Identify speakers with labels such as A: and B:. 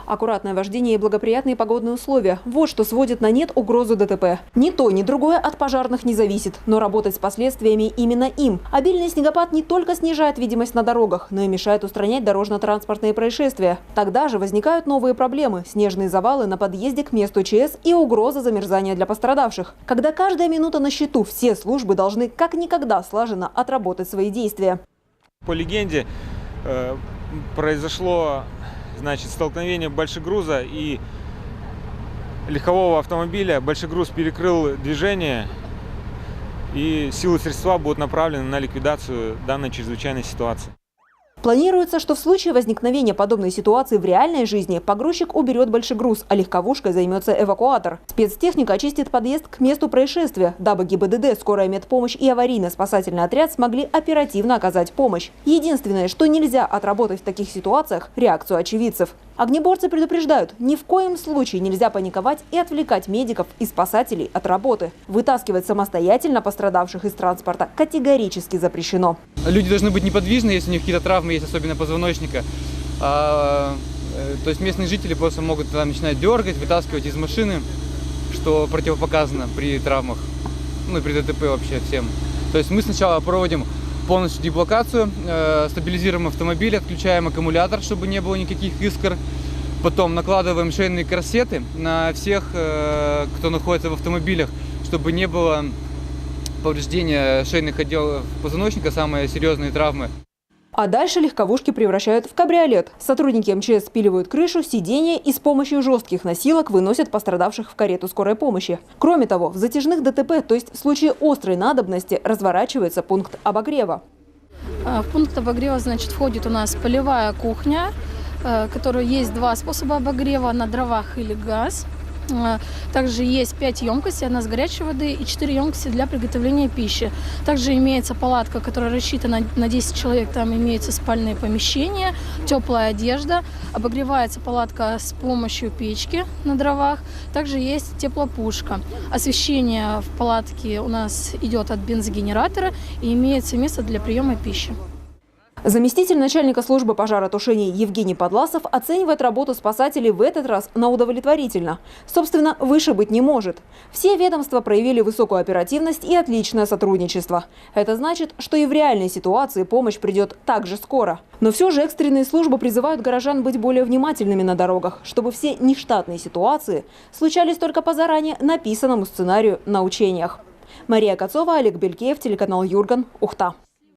A: Аккуратное вождение и благоприятные погодные условия – вот что сводит на нет угрозу ДТП. Ни то, ни другое от пожарных не зависит, но работать с последствиями именно им. Обильный снегопад не только снижает видимость на дорогах, но и мешает устранять дорожно-транспортные происшествия. Тогда же возникают новые проблемы – снежные завалы на подъезде к месту ЧС и угроза замерзания для пострадавших. Когда каждая минута на счету, все службы должны как никогда слаженно отработать свои действия.
B: По легенде, произошло столкновение большегруза и легкового автомобиля. Большегруз перекрыл движение, и силы и средства будут направлены на ликвидацию данной чрезвычайной ситуации.
A: Планируется, что в случае возникновения подобной ситуации в реальной жизни погрузчик уберет большегруз, а легковушкой займется эвакуатор. Спецтехника очистит подъезд к месту происшествия, дабы ГИБДД, скорая медпомощь и аварийно-спасательный отряд смогли оперативно оказать помощь. Единственное, что нельзя отработать в таких ситуациях – реакцию очевидцев. Огнеборцы предупреждают, ни в коем случае нельзя паниковать и отвлекать медиков и спасателей от работы. Вытаскивать самостоятельно пострадавших из транспорта категорически запрещено.
C: Люди должны быть неподвижны, если у них какие-то травмы есть, особенно позвоночника. То есть местные жители просто могут начинать дергать, вытаскивать из машины, что противопоказано при травмах, ну и при ДТП вообще всем. То есть мы сначала проводим полностью деблокацию, стабилизируем автомобиль, отключаем аккумулятор, чтобы не было никаких искр. Потом накладываем шейные корсеты на всех, кто находится в автомобилях, чтобы не было повреждения шейных отделов позвоночника, самые серьезные травмы.
A: А дальше легковушки превращают в кабриолет. Сотрудники МЧС спиливают крышу, сиденья и с помощью жестких носилок выносят пострадавших в карету скорой помощи. Кроме того, в затяжных ДТП, то есть в случае острой надобности, разворачивается пункт обогрева.
D: В пункт обогрева, входит у нас полевая кухня, в которой есть два способа обогрева – на дровах или газ. Также есть 5 емкостей, одна с горячей воды и 4 емкости для приготовления пищи. Также имеется палатка, которая рассчитана на 10 человек. Там имеются спальные помещения, теплая одежда. Обогревается палатка с помощью печки на дровах. Также есть теплопушка. Освещение в палатке у нас идет от бензогенератора и имеется место для приема пищи.
A: Заместитель начальника службы пожаротушения Евгений Подласов оценивает работу спасателей в этот раз на удовлетворительно. Собственно, выше быть не может. Все ведомства проявили высокую оперативность и отличное сотрудничество. Это значит, что и в реальной ситуации помощь придет так же скоро. Но все же экстренные службы призывают горожан быть более внимательными на дорогах, чтобы все нештатные ситуации случались только по заранее написанному сценарию на учениях. Мария Кацова, Олег Белькеев, телеканал Юрган, Ухта.